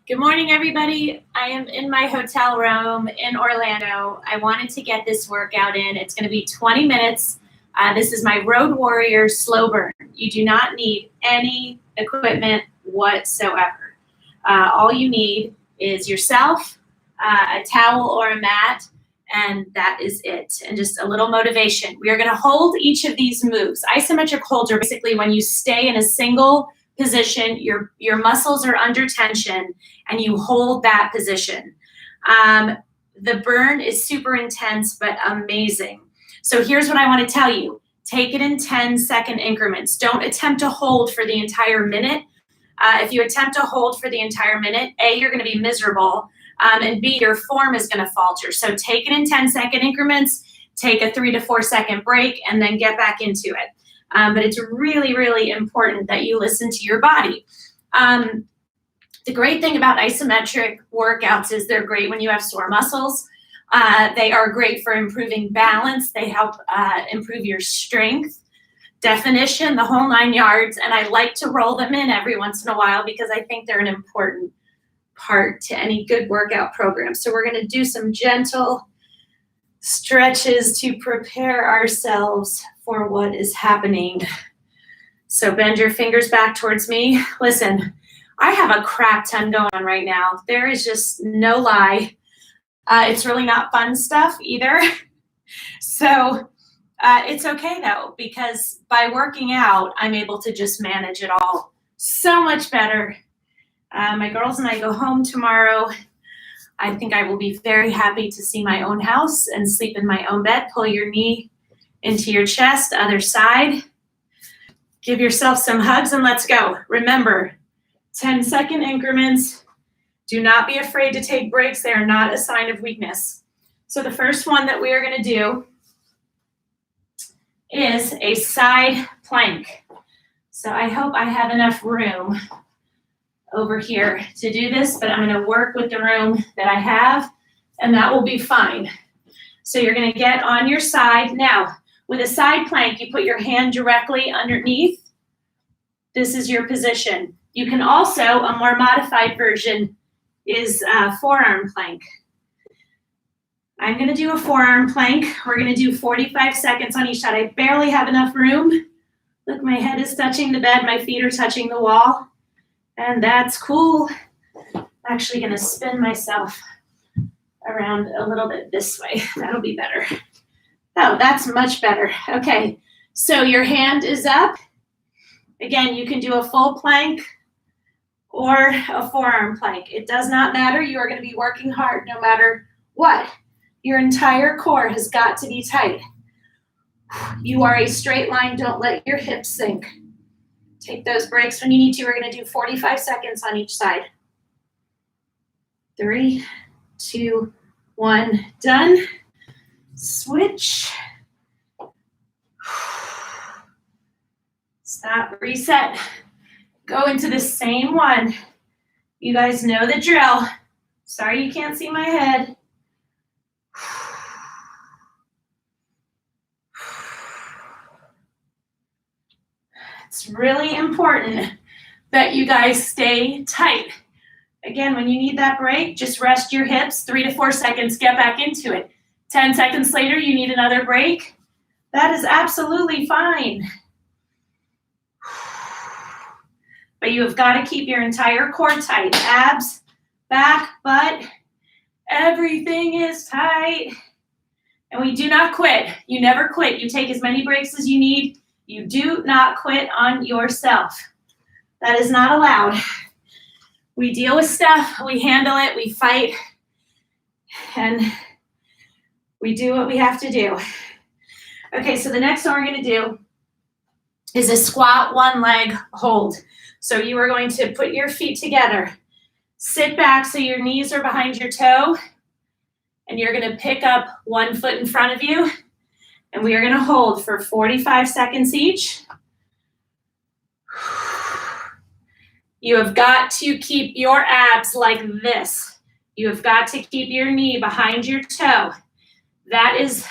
Good morning, everybody. I am in my hotel room in Orlando. I wanted to get this workout in. It's going to be 20 minutes. This is my Road Warrior slow burn. You do not need any equipment whatsoever. All you need is yourself, a towel or a mat, and that is it. And just a little motivation. We are going to hold each of these moves. Isometric holds are basically when you stay in a single position, your muscles are under tension, and you hold that position. The burn is super intense, but amazing. So here's what I want to tell you. Take it in 10-second increments. Don't attempt to hold for the entire minute. If you attempt to hold for the entire minute, A, you're going to be miserable, and B, your form is going to falter. So take it in 10-second increments, take a 3 to 4 second break, and then get back into it. But it's really, really important that you listen to your body. The great thing about isometric workouts is they're great when you have sore muscles. They are great for improving balance. They help improve your strength, definition, the whole 9 yards. And I like to roll them in every once in a while because I think they're an important part to any good workout program. So we're going to do some gentle stretches to prepare ourselves for what is happening. So bend your fingers back towards me. Listen, I have a crap ton going on right now. There is just no lie. It's really not fun stuff either. So it's okay though, because by working out, I'm able to just manage it all so much better. My girls and I go home tomorrow. I think I will be very happy to see my own house and sleep in my own bed. Pull your knee into your chest, other side. Give yourself some hugs and let's go. Remember, 10-second increments. Do not be afraid to take breaks. They are not a sign of weakness. So the first one that we are going to do is a side plank. So I hope I have enough room over here to do this, but I'm going to work with the room that I have, and that will be fine. So you're going to get on your side. Now, with a side plank, you put your hand directly underneath. This is your position. You can also, a more modified version is a forearm plank. I'm going to do a forearm plank. We're going to do 45 seconds on each side. I barely have enough room. Look, my head is touching the bed. My feet are touching the wall. And that's cool. I'm actually going to spin myself around a little bit this way. That'll be better. Oh, that's much better. Okay, so your hand is up. Again, you can do a full plank or a forearm plank. It does not matter. You are going to be working hard no matter what. Your entire core has got to be tight. You are a straight line. Don't let your hips sink. Take those breaks when you need to. We're going to do 45 seconds on each side. 3, 2, 1, done. Switch. Stop, reset. Go into the same one. You guys know the drill. Sorry you can't see my head. It's really important that you guys stay tight. Again, when you need that break, just rest your hips, 3 to 4 seconds, get back into it. 10 seconds later, you need another break. That is absolutely fine. But you have got to keep your entire core tight. Abs, back, butt, everything is tight. And we do not quit. You never quit. You take as many breaks as you need. You do not quit on yourself. That is not allowed. We deal with stuff, we handle it, we fight, and we do what we have to do. Okay, so the next one we're going to do is a squat one leg hold. So you are going to put your feet together. Sit back so your knees are behind your toe, and you're going to pick up one foot in front of you. And we are going to hold for 45 seconds each. You have got to keep your abs like this. You have got to keep your knee behind your toe. That is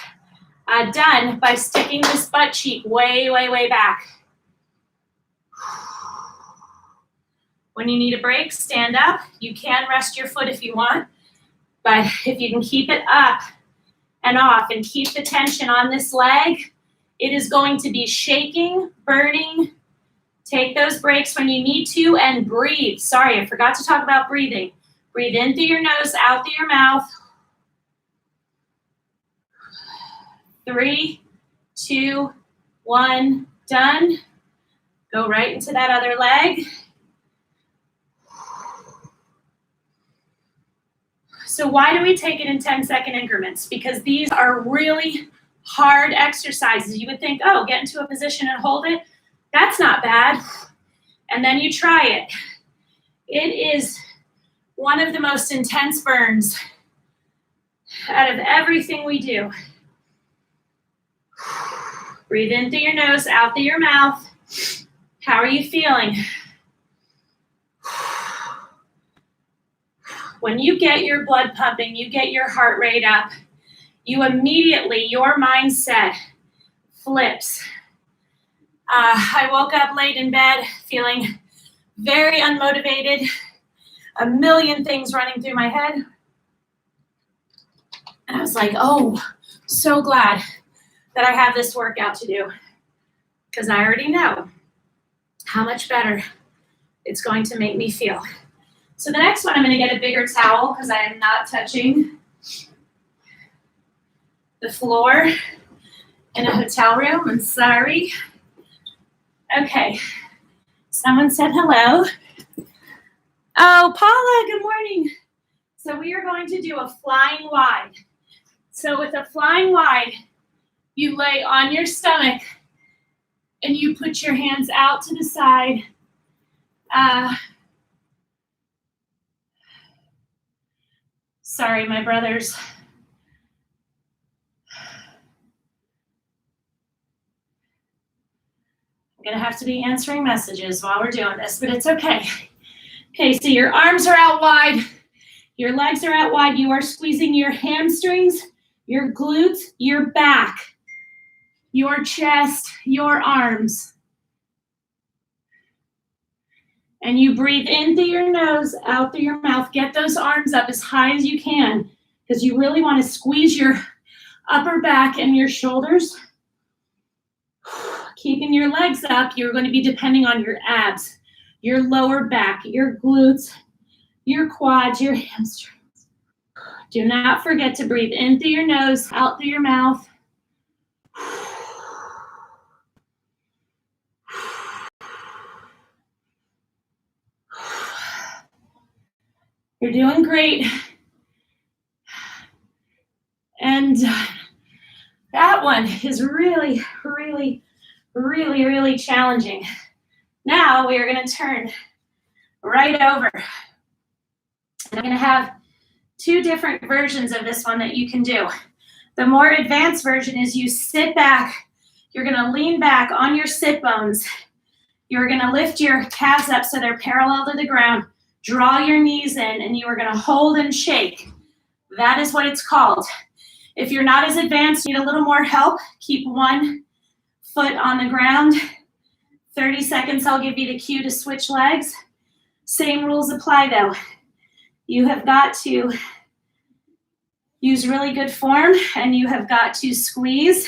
done by sticking this butt cheek way, way, way back. When you need a break, stand up. You can rest your foot if you want, but if you can keep it up and off and keep the tension on this leg, it is going to be shaking, burning. Take those breaks when you need to and breathe. Sorry, I forgot to talk about breathing. Breathe in through your nose, out through your mouth. 3, 2, 1, done. Go right into that other leg. So why do we take it in 10-second increments? Because these are really hard exercises. You would think, oh, get into a position and hold it. That's not bad. And then you try it. It is one of the most intense burns out of everything we do. Breathe in through your nose, out through your mouth. How are you feeling? When you get your blood pumping, you get your heart rate up, you immediately, your mindset flips. I woke up late in bed feeling very unmotivated, a million things running through my head. And I was like, oh, so glad that I have this workout to do, because I already know how much better it's going to make me feel. So the next one, I'm going to get a bigger towel because I am not touching the floor in a hotel room. I'm sorry. Okay. Someone said hello. Oh, Paula, good morning. So we are going to do a flying wide. So with a flying wide, you lay on your stomach and you put your hands out to the side. Sorry, my brothers. I'm gonna have to be answering messages while we're doing this, but it's okay. Okay, so your arms are out wide, your legs are out wide, you are squeezing your hamstrings, your glutes, your back, your chest, your arms. And you breathe in through your nose, out through your mouth. Get those arms up as high as you can, because you really want to squeeze your upper back and your shoulders. Keeping your legs up, you're going to be depending on your abs, your lower back, your glutes, your quads, your hamstrings. Do not forget to breathe in through your nose, out through your mouth. You're doing great. And that one is really, really, really, really challenging. Now we are going to turn right over. I'm going to have 2 different versions of this one that you can do. The more advanced version is you sit back. You're going to lean back on your sit bones. You're going to lift your calves up so they're parallel to the ground. Draw your knees in, and you are going to hold and shake. That is what it's called. If you're not as advanced, you need a little more help, keep one foot on the ground. 30 seconds, I'll give you the cue to switch legs. Same rules apply though. You have got to use really good form, and you have got to squeeze.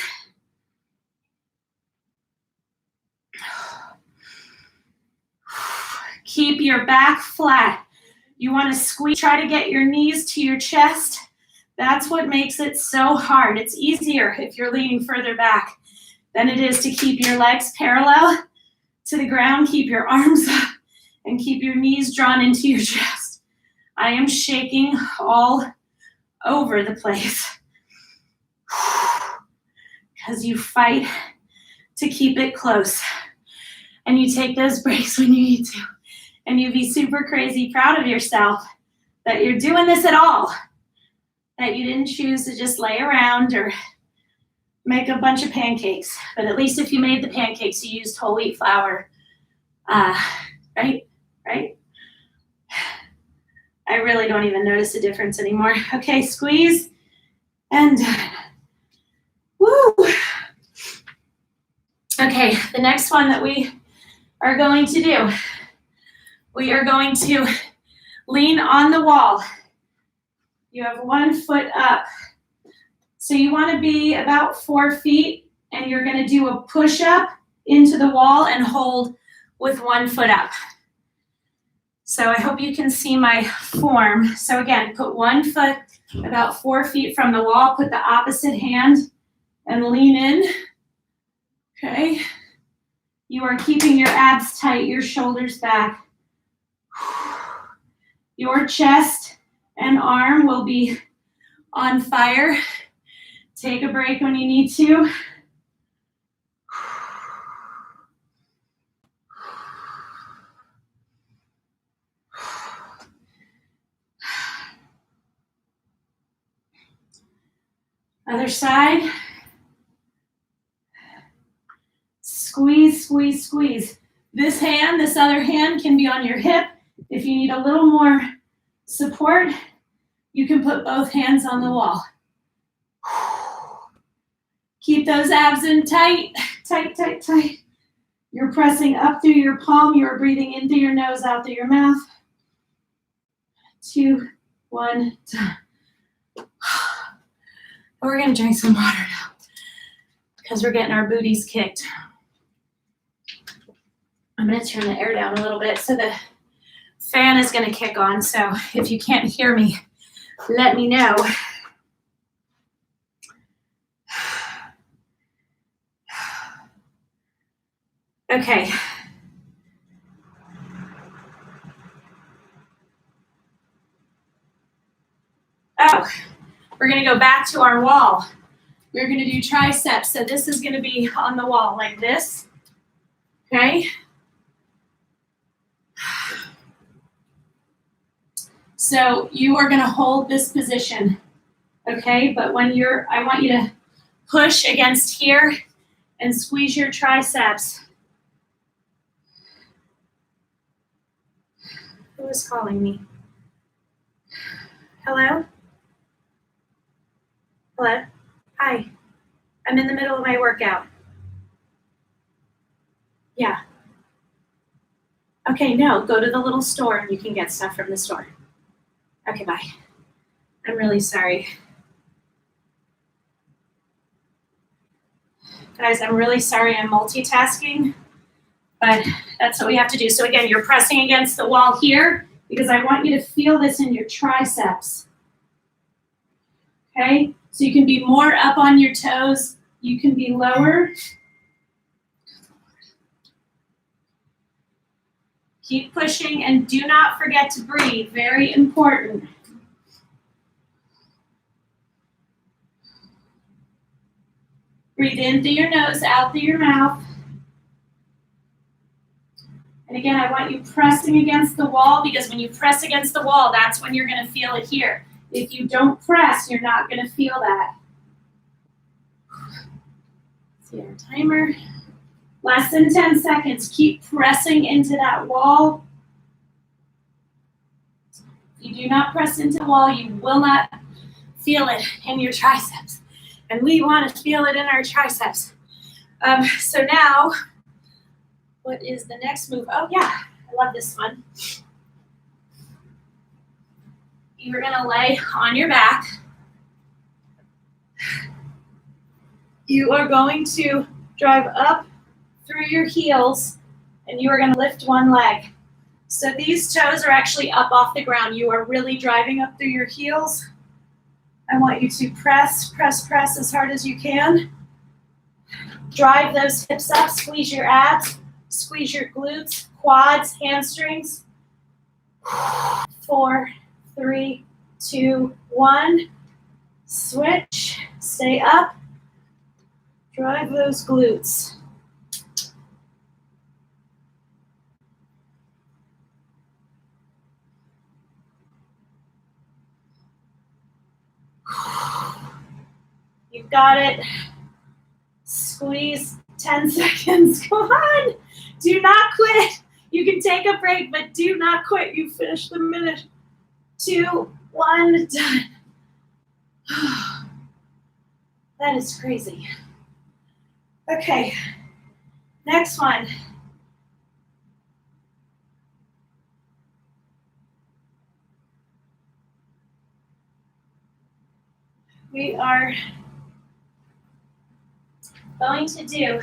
Keep your back flat. You want to squeeze, try to get your knees to your chest. That's what makes it so hard. It's easier if you're leaning further back than it is to keep your legs parallel to the ground, keep your arms up, and keep your knees drawn into your chest. I am shaking all over the place because you fight to keep it close. And you take those breaks when you need to. And you be super crazy proud of yourself that you're doing this at all, that you didn't choose to just lay around or make a bunch of pancakes. But at least if you made the pancakes, you used whole wheat flour, right? I really don't even notice a difference anymore. Okay, squeeze and woo. Okay, the next one that we are going to do, We are going to lean on the wall. You have 1 foot up. So you want to be about 4 feet, and you're going to do a push-up into the wall and hold with 1 foot up. So I hope you can see my form. So again, put 1 foot about 4 feet from the wall, put the opposite hand and lean in. Okay. You are keeping your abs tight, your shoulders back. Your chest and arm will be on fire. Take a break when you need to. Other side. Squeeze, squeeze, squeeze. This hand, this other hand can be on your hip. If you need a little more support, you can put both hands on the wall. Keep those abs in tight, tight, tight, tight. You're pressing up through your palm. You're breathing in through your nose, out through your mouth. 2, 1, done. We're gonna drink some water now because we're getting our booties kicked. I'm gonna turn the air down a little bit so the fan is gonna kick on. So if you can't hear me, let me know. Okay. Oh, we're gonna go back to our wall. We're gonna do triceps. So this is gonna be on the wall like this, okay? So you are gonna hold this position, okay? But when I want you to push against here and squeeze your triceps. Who is calling me? Hello? Hello? Hi. I'm in the middle of my workout. Yeah. Okay, no, go to the little store and you can get stuff from the store. Okay, bye. I'm really sorry. Guys, I'm really sorry I'm multitasking, but that's what we have to do. So again, you're pressing against the wall here because I want you to feel this in your triceps. Okay, so you can be more up on your toes. You can be lower. Keep pushing and do not forget to breathe. Very important. Breathe in through your nose, out through your mouth. And again, I want you pressing against the wall because when you press against the wall, that's when you're going to feel it here. If you don't press, you're not going to feel that. See our timer. Less than 10 seconds. Keep pressing into that wall. If you do not press into the wall, you will not feel it in your triceps. And we want to feel it in our triceps. So now, what is the next move? Oh yeah, I love this one. You're gonna lay on your back. You are going to drive up through your heels and you are gonna lift one leg. So these toes are actually up off the ground. You are really driving up through your heels. I want you to press, press, press as hard as you can. Drive those hips up, squeeze your abs, squeeze your glutes, quads, hamstrings. 4, 3, 2, 1. Switch, stay up. Drive those glutes. You've got it. Squeeze 10 seconds. Come on. Do not quit. You can take a break, but do not quit. You finished the minute. 2, 1, done. That is crazy. Okay. Next one. We are going to do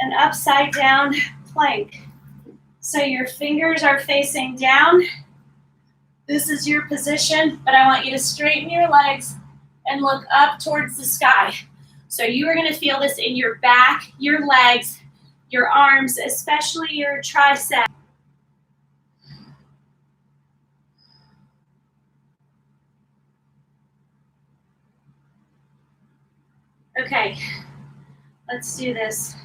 an upside down plank. So your fingers are facing down. This is your position, but I want you to straighten your legs and look up towards the sky. So you are going to feel this in your back, your legs, your arms, especially your tricep. Okay, let's do this.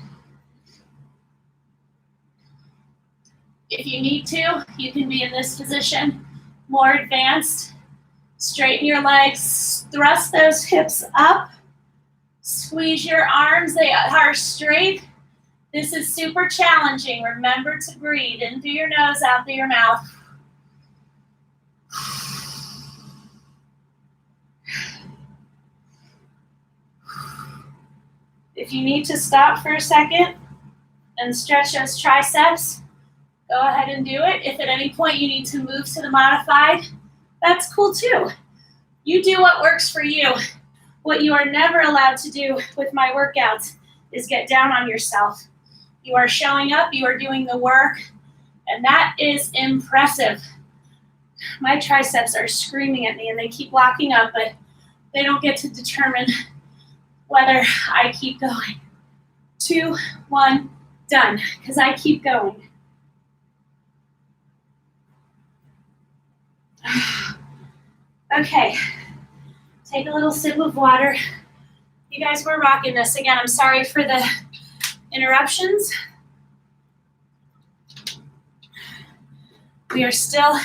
If you need to, you can be in this position, more advanced. Straighten your legs, thrust those hips up, squeeze your arms, they are straight. This is super challenging. Remember to breathe in through your nose, out through your mouth. If you need to stop for a second and stretch those triceps, go ahead and do it. If at any point you need to move to the modified, that's cool too. You do what works for you. What you are never allowed to do with my workouts is get down on yourself. You are showing up, you are doing the work, and that is impressive. My triceps are screaming at me and they keep locking up, but they don't get to determine whether I keep going. 2, 1, done, because I keep going. Okay, take a little sip of water. You guys were rocking this. Again, I'm sorry for the interruptions. We are still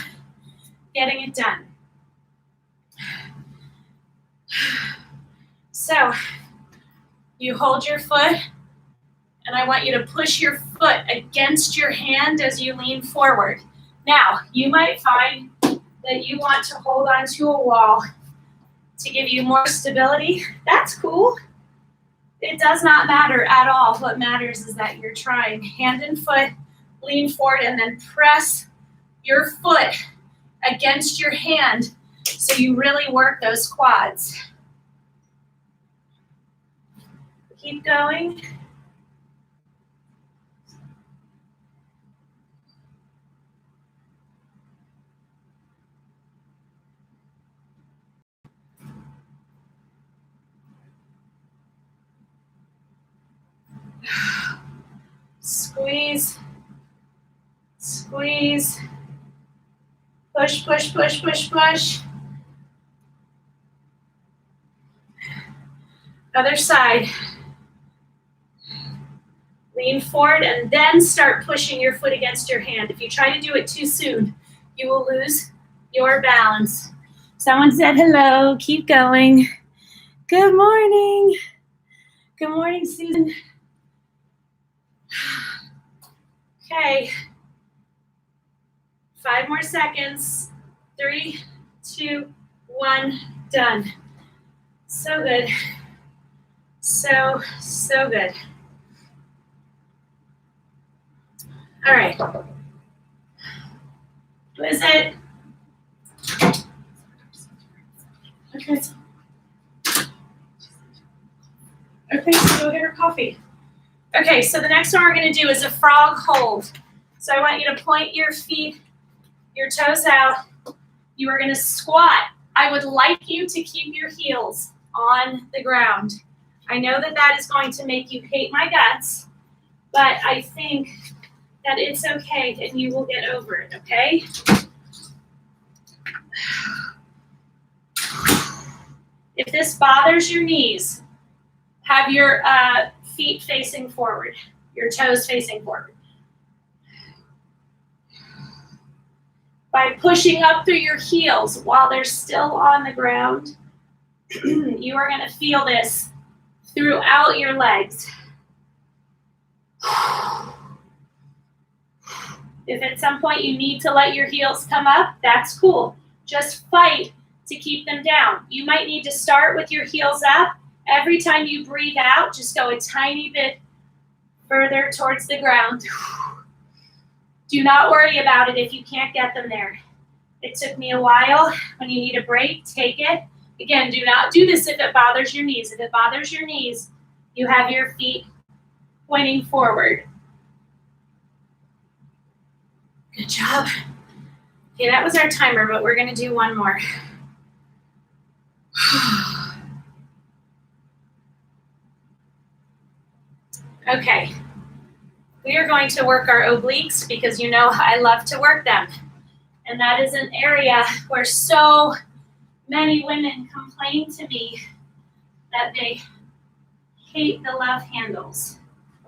getting it done. So, you hold your foot, and I want you to push your foot against your hand as you lean forward. Now, you might find that you want to hold onto a wall to give you more stability. That's cool. It does not matter at all. What matters is that you're trying. Hand and foot, lean forward, and then press your foot against your hand so you really work those quads. Keep going. Squeeze, squeeze, push, push, push, push, push. Other side. Lean forward and then start pushing your foot against your hand. If you try to do it too soon, you will lose your balance. Someone said hello, keep going. Good morning. Good morning, Susan. Okay, 5 more seconds. 3, 2, 1, done. So good. So good. All right. Who is it? Okay. Okay, so go get her coffee. Okay, so the next one we're going to do is a frog hold. So I want you to point your feet, your toes out. You are going to squat. I would like you to keep your heels on the ground. I know that that is going to make you hate my guts, but I think that it's okay and you will get over it, okay? If this bothers your knees, have your feet facing forward, your toes facing forward. By pushing up through your heels while they're still on the ground, you are going to feel this throughout your legs. If at some point you need to let your heels come up, that's cool. Just fight to keep them down. You might need to start with your heels up. Every time you breathe out, just go a tiny bit further towards the ground. Do not worry about it if you can't get them there. It took me a while. When you need a break, take it. Again, do not do this if it bothers your knees. If it bothers your knees, you have your feet pointing forward. Good job. Okay, that was our timer, but we're gonna do one more. Okay, we are going to work our obliques because you know I love to work them. And that is an area where so many women complain to me that they hate the love handles.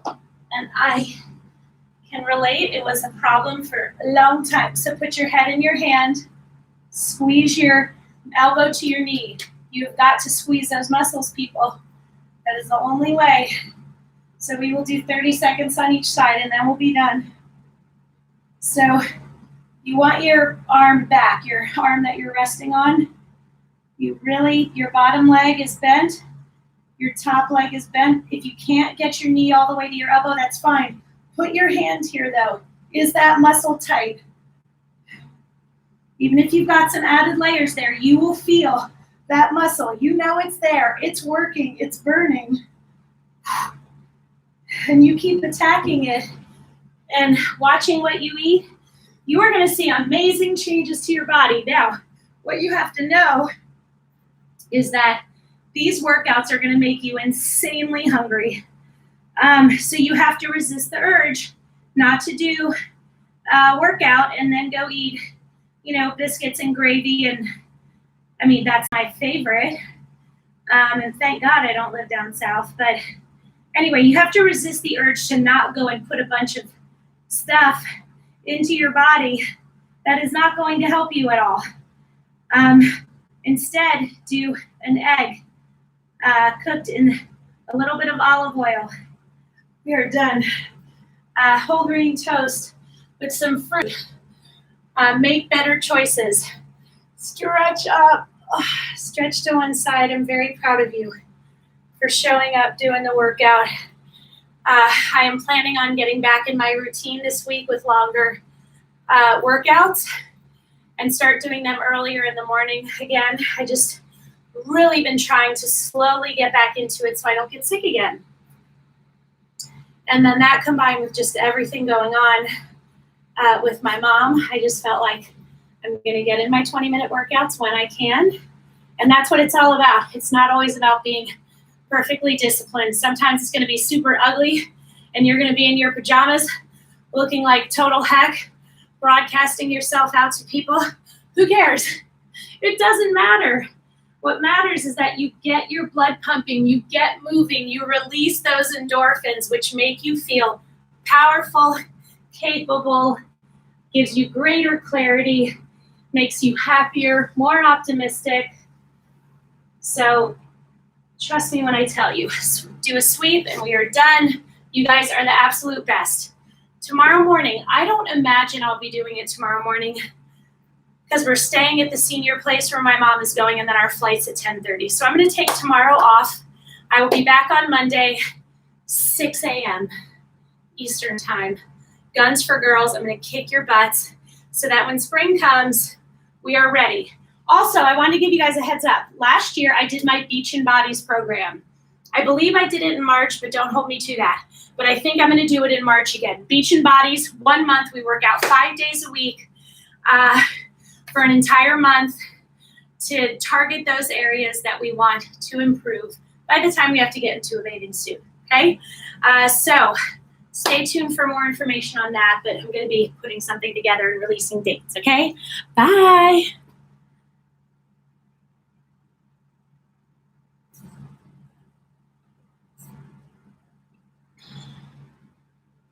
And I can relate. It was a problem for a long time. So put your head in your hand, squeeze your elbow to your knee. You've got to squeeze those muscles, people. That is the only way. So we will do 30 seconds on each side and then we'll be done. So you want your arm back, your arm that you're resting on. Your bottom leg is bent, your top leg is bent. If you can't get your knee all the way to your elbow, that's fine. Put your hand here though. Is that muscle tight? Even if you've got some added layers there, you will feel that muscle. You know it's there, it's working, it's burning. And you keep attacking it and watching what you eat, you are gonna see amazing changes to your body. Now, what you have to know is that these workouts are gonna make you insanely hungry. So you have to resist the urge not to do a workout and then go eat, biscuits and gravy. And I mean, that's my favorite. And thank God I don't live down south. But anyway, you have to resist the urge to not go and put a bunch of stuff into your body that is not going to help you at all. Instead, do an egg cooked in a little bit of olive oil. We are done. Whole grain toast with some fruit. Make better choices. Stretch up. Stretch to one side. I'm very proud of you for showing up, doing the workout. I am planning on getting back in my routine this week with longer workouts and start doing them earlier in the morning. Again, I just really been trying to slowly get back into it so I don't get sick again. And then that combined with just everything going on with my mom, I just felt like I'm gonna get in my 20-minute workouts when I can. And that's what it's all about. It's not always about being perfectly disciplined. Sometimes it's gonna be super ugly and you're gonna be in your pajamas looking like total heck, broadcasting yourself out to people. Who cares? It doesn't matter. What matters is that you get your blood pumping, you get moving, you release those endorphins, which make you feel powerful, capable, gives you greater clarity, makes you happier, more optimistic. So trust me when I tell you, do a sweep and we are done. You guys are the absolute best. Tomorrow morning, I don't imagine I'll be doing it tomorrow morning because we're staying at the senior place where my mom is going and then our flight's at 10:30. So I'm gonna take tomorrow off. I will be back on Monday, 6 a.m. Eastern time. Guns for girls, I'm gonna kick your butts so that when spring comes, we are ready. Also, I want to give you guys a heads up. Last year, I did my Beach and Bodies program. I believe I did it in March, but don't hold me to that. But I think I'm gonna do it in March again. Beach and Bodies, 1 month, we work out 5 days a week for an entire month to target those areas that we want to improve by the time we have to get into a bathing suit, okay? So stay tuned for more information on that, but I'm gonna be putting something together and releasing dates, okay? Bye.